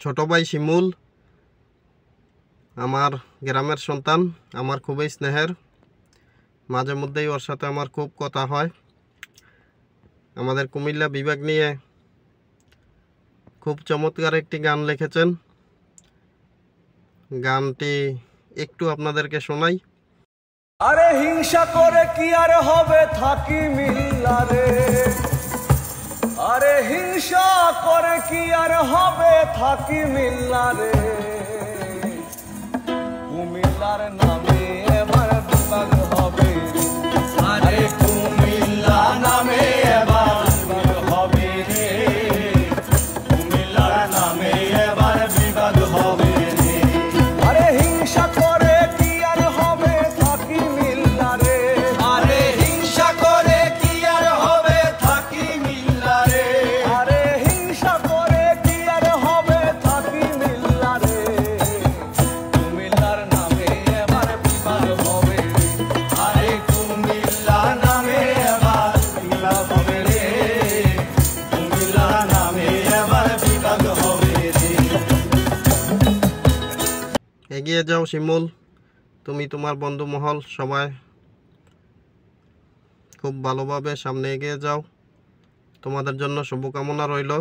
ছোট ভাই শিমুল আমার গ্রামের সন্তান, আমার খুবই স্নেহের। মাঝে মধ্যেই ওর সাথে আমার খুব কথা হয়। আমাদের কুমিল্লা বিভাগ নিয়ে খুব চমৎকার একটি গান লিখেছেন। গানটি একটু আপনাদেরকে শোনাই। আরে হিংসা করে কি আর হবে থাকি মিল্লারে, আরে হিংসা করে কি আর হবে থাকি মিল্লারে, কুমিল্লার নামে এবার বিভাগ হবে, আরে কুমিল্লা নামে এবার বিভাগ হবে রে, কুমিল্লার নামে এবার বিভাগ হবে রে। আরে হিংসা করে কি আর হবে থাকি মিল্লারে, আরে হিংসা করে কি আর হবে থাকি মিল্লারে, আরে হিংসা করে কি আর হবে থাকি মিল্লারে, কুমিল্লার নামে এবার বিভাগ হবে, আরে কুমিল্লা নামে এবার বিভাগ হবে রে, কুমিল্লা নামে এবার বিভাগ হবে রে। এগিয়ে যাও শিমুল, তুমি তোমার বন্ধু মহল সবাই খুব ভালোভাবে সামনে এগিয়ে যাও। তোমাদের জন্য শুভকামনা রইল।